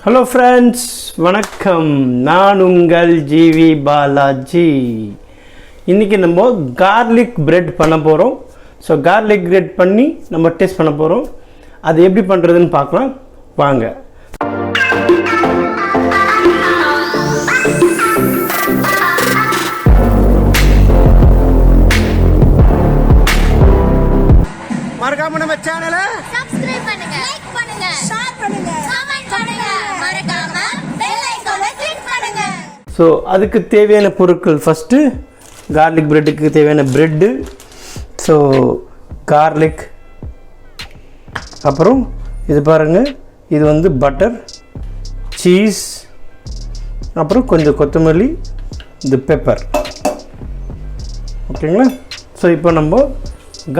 Hello friends, வணக்கம். நான் உங்கள் gvbalajeee. இன்னைக்கு நம்ம garlic bread பண்ண போறோம். So garlic bread பண்ணி நம்ம டேஸ்ட் பண்ண போறோம். அது எப்படி பண்றதுன்னு பார்க்கலாம். வாங்க. மறக்காம நம்ம சேனலை சப்ஸ்கிரைப் பண்ணுங்க, லைக் பண்ணுங்க, ஷேர் பண்ணுங்க, கமெண்ட் பண்ணுங்க, மறக்காம பெல் ஐகானை கிளிக் பண்ணுங்க. ஸோ அதுக்கு தேவையான பொருட்கள் ஃபஸ்ட்டு கார்லிக் பிரெட்டுக்கு தேவையான பிரெட்டு, ஸோ கார்லிக், அப்புறம் இது பாருங்கள், இது வந்து பட்டர், சீஸ், அப்புறம் கொஞ்சம் கொத்தமல்லி, இது பெப்பர். ஓகேங்களா? ஸோ இப்போ நம்ம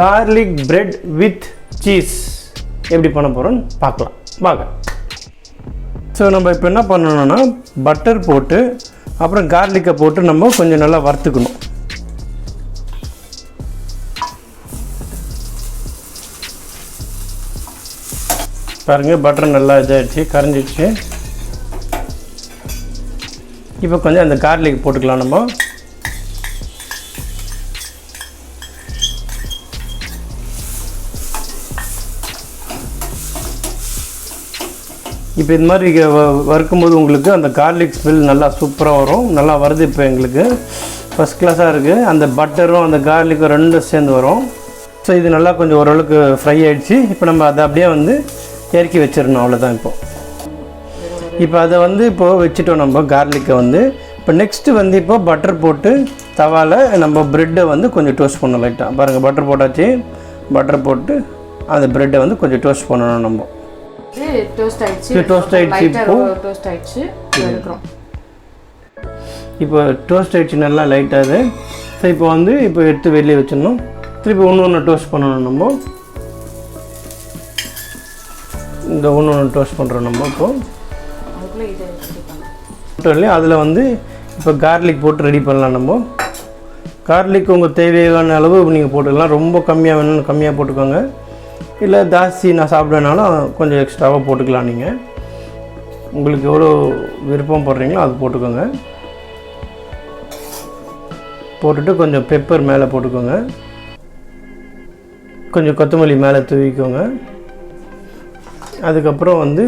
கார்லிக் பிரெட் வித் சீஸ் எப்படி பண்ண போகிறோன்னு பார்க்கலாம் வாங்க. ஸோ நம்ம இப்போ என்ன பண்ணணும்னா பட்டர் போட்டு அப்புறம் கார்லிக்கை போட்டு நம்ம கொஞ்சம் நல்லா வறுத்துக்கணும். பாருங்கள், பட்டர் நல்லா இதாகிடுச்சு, கரைஞ்சிடுச்சு. இப்போ கொஞ்சம் அந்த கார்லிக் போட்டுக்கலாம் நம்ம. இப்போ இது மாதிரி வறுக்கும்போது உங்களுக்கு அந்த கார்லிக் ஸ்மெல் நல்லா சூப்பராக வரும். நல்லா வருது, இப்போ எங்களுக்கு ஃபஸ்ட் கிளாஸாக இருக்குது. அந்த பட்டரும் அந்த கார்லிக்கும் ரெண்டும் சேர்ந்து வரும். ஸோ இது நல்லா கொஞ்சம் ஓரளவுக்கு ஃப்ரை ஆகிடுச்சு. இப்போ நம்ம அதை அப்படியே வந்து இறக்கி வச்சிடணும், அவ்வளோதான். இப்போ அதை வந்து இப்போது வச்சுட்டோம் நம்ம கார்லிக்கை வந்து. இப்போ நெக்ஸ்ட்டு வந்து இப்போ பட்டர் போட்டு தவாவில் நம்ம ப்ரெட்டை வந்து கொஞ்சம் டோஸ்ட் பண்ணணும் லைட்டாக. பாருங்கள், பட்டர் போட்டாச்சு. பட்டர் போட்டு அந்த ப்ரெட்டை வந்து கொஞ்சம் டோஸ்ட் பண்ணணும் நம்ம. டோஸ்ட் ஆயிடுச்சு. இப்போ டோஸ்ட் ஆயிடுச்சு நல்லா லைட்டாக. ஸோ இப்போ வந்து இப்போ எடுத்து வெளியே வச்சிடணும். திருப்பி ஒன்று டோஸ்ட் பண்ணணும் நம்ம. இந்த ஒன்று டோஸ்ட் பண்ணுறோம் நம்ம. இப்போது அதில் வந்து இப்போ கார்லிக் போட்டு ரெடி பண்ணலாம் நம்ம. கார்லிக் உங்கள் தேவையான அளவு நீங்கள் போட்டுக்கலாம். ரொம்ப கம்மியாக வேணும்னு கம்மியாக போட்டுக்கோங்க, இல்லை ஜாஸ்தி நான் சாப்பிட்றதுனாலும் கொஞ்சம் எக்ஸ்ட்ராவாக போட்டுக்கலாம். நீங்கள் உங்களுக்கு எவ்வளோ விருப்பம் போடுறீங்களோ அது போட்டுக்கோங்க. போட்டுட்டு கொஞ்சம் பெப்பர் மேலே போட்டுக்கோங்க, கொஞ்சம் கொத்தமல்லி மேலே தூவிக்கோங்க. அதுக்கப்புறம் வந்து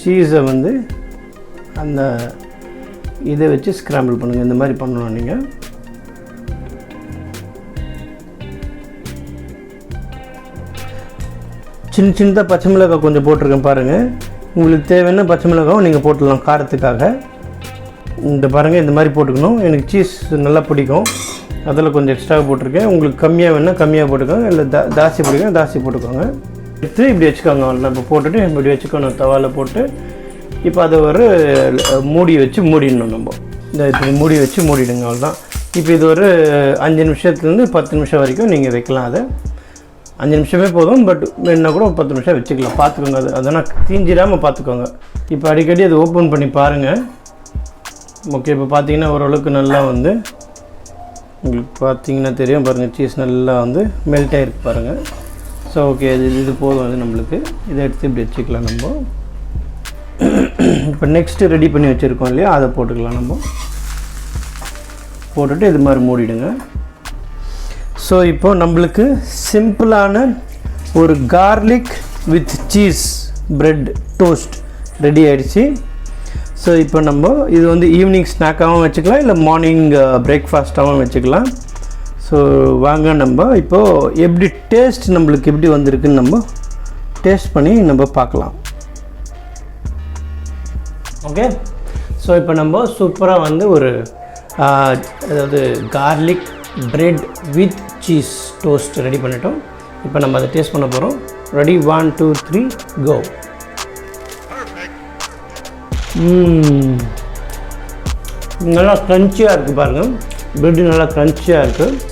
சீஸை வந்து அந்த இதை வச்சு ஸ்க்ராம்பிள் பண்ணுங்கள். இந்த மாதிரி பண்ணணும் நீங்கள். சின்ன சின்னதாக பச்சை மிளகாய் கொஞ்சம் போட்டிருக்கேன் பாருங்கள். உங்களுக்கு தேவையான பச்சை மிளகாவும் நீங்கள் போட்டுடலாம் காரத்துக்காக. இந்த பாருங்கள், இந்த மாதிரி போட்டுக்கணும். எனக்கு சீஸ் நல்லா பிடிக்கும், அதில் கொஞ்சம் எக்ஸ்ட்ராவாக போட்டிருக்கேன். உங்களுக்கு கம்மியாக வேணால் கம்மியாக போட்டுக்கோங்க, இல்லை ஜாஸ்தி பிடிக்கும் ஜாஸ்தி போட்டுக்கோங்க. எடுத்து இப்படி வச்சுக்கோங்க. நம்ம போட்டுட்டு இப்படி வச்சுக்கணும் தவாவில் போட்டு. இப்போ அதை ஒரு மூடி வச்சு மூடிடணும் நம்ம. இந்த இப்படி மூடி வச்சு மூடிடுங்க, அவ்வளோதான். இப்போ இது ஒரு 5 நிமிஷத்துலேருந்து 10 நிமிஷம் வரைக்கும் நீங்கள் வைக்கலாம். அதை 5 நிமிஷமே போதும், பட் என்ன கூட 10 நிமிஷம் வச்சுக்கலாம். பார்த்துக்கோங்க, அதனால் தீஞ்சிடாமல் பார்த்துக்கோங்க. இப்போ அடிக்கடி அதை ஓப்பன் பண்ணி பாருங்கள். ஓகே, இப்போ பார்த்தீங்கன்னா ஓரளவுக்கு நல்லா வந்து உங்களுக்கு பார்த்தீங்கன்னா தெரியும். பாருங்கள், சீஸ் நல்லா வந்து மெல்ட் ஆகிருக்கு பாருங்கள். ஸோ ஓகே, இது போதும். அது நம்மளுக்கு இதை எடுத்து இப்படி வச்சுக்கலாம் நம்ம. இப்போ நெக்ஸ்ட்டு ரெடி பண்ணி வச்சுருக்கோம் இல்லையா, அதை போட்டுக்கலாம் நம்ம. போட்டுட்டு இது மாதிரி மூடிடுங்க. ஸோ இப்போ நம்மளுக்கு சிம்பிளான ஒரு garlic with cheese bread toast ready ஆகிடுச்சு. ஸோ இப்போ நம்ம இது வந்து ஈவினிங் ஸ்நாக்காகவும் வச்சுக்கலாம், இல்லை மார்னிங் பிரேக்ஃபாஸ்ட்டாகவும் வச்சுக்கலாம். ஸோ வாங்க நம்ம இப்போது எப்படி டேஸ்ட் நம்மளுக்கு எப்படி வந்திருக்குன்னு நம்ம டேஸ்ட் பண்ணி நம்ம பார்க்கலாம். ஓகே, ஸோ இப்போ நம்ம சூப்பராக வந்து ஒரு அதாவது garlic bread with cheese toast ready பண்ணிட்டோம். இப்போ நம்ம அதை டேஸ்ட் பண்ண போகிறோம். Ready, 1 2 3 go. நல்லா க்ரன்ச்சியாக இருக்குது பாருங்கள். பிரெட்டு நல்லா க்ரன்ச்சியாக இருக்குது.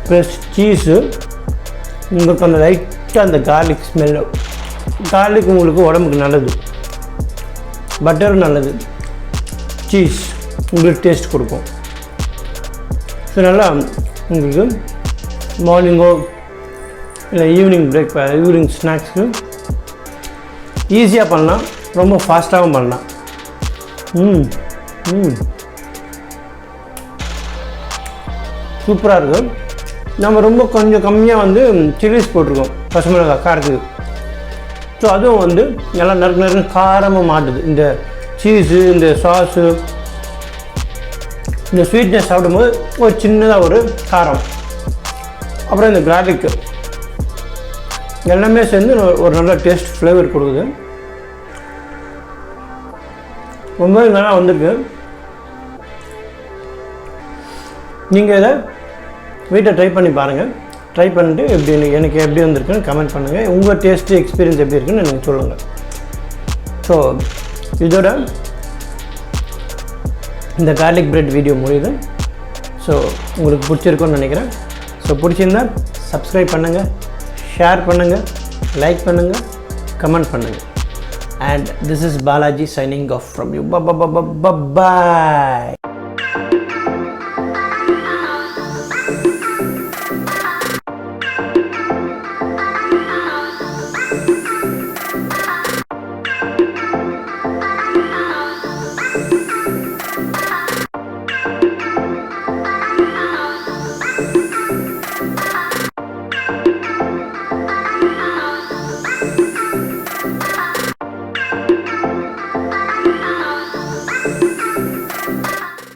ப்ளஸ் சீஸு உங்களுக்கு அந்த லைட்டாக அந்த கார்லிக் ஸ்மெல்லு. கார்லிக் உங்களுக்கு உடம்புக்கு நல்லது, பட்டரும் நல்லது, சீஸ் உங்களுக்கு டேஸ்ட் கொடுக்கும். ஸோ நல்லா உங்களுக்கு மார்னிங்கோ இல்லை ஈவினிங் ஈவினிங் ஸ்நாக்ஸுக்கு ஈஸியாக பண்ணலாம். ரொம்ப ஃபாஸ்ட்டாகவும் பண்ணலாம். சூப்பராக இருக்கும். நம்ம ரொம்ப கொஞ்சம் கம்மியாக வந்து சில்லிஸ் போட்டிருக்கோம், பச்சை மிளகாய் காரத்துக்கு. ஸோ அதுவும் வந்து நல்லா நறுக்கு காரமாக மாட்டுது. இந்த சீஸு, இந்த சாஸு, இந்த ஸ்வீட்னஸ் சாப்பிடும்போது ஒரு சின்னதாக ஒரு காரம், அப்புறம் இந்த கார்லிக்கு எல்லாமே சேர்ந்து ஒரு நல்ல டேஸ்ட் ஃப்ளேவர் கொடுக்குது. ரொம்ப நல்லா வந்திருக்கு. நீங்கள் இதை வீட்டை ட்ரை பண்ணி பாருங்கள். ட்ரை பண்ணிட்டு எனக்கு எப்படி வந்திருக்குன்னு கமெண்ட் பண்ணுங்கள். உங்கள் டேஸ்ட்டு எக்ஸ்பீரியன்ஸ் எப்படி இருக்குன்னு எனக்கு சொல்லுங்கள். ஸோ இதோட இந்த கார்லிக் பிரெட் வீடியோ முடியுது. ஸோ உங்களுக்கு பிடிச்சிருக்குன்னு நினைக்கிறேன். ஸோ பிடிச்சிருந்தா சப்ஸ்கிரைப் பண்ணுங்கள், ஷேர் பண்ணுங்கள், லைக் பண்ணுங்கள், கமெண்ட் பண்ணுங்கள். And this is Balajee signing off from you. Bye.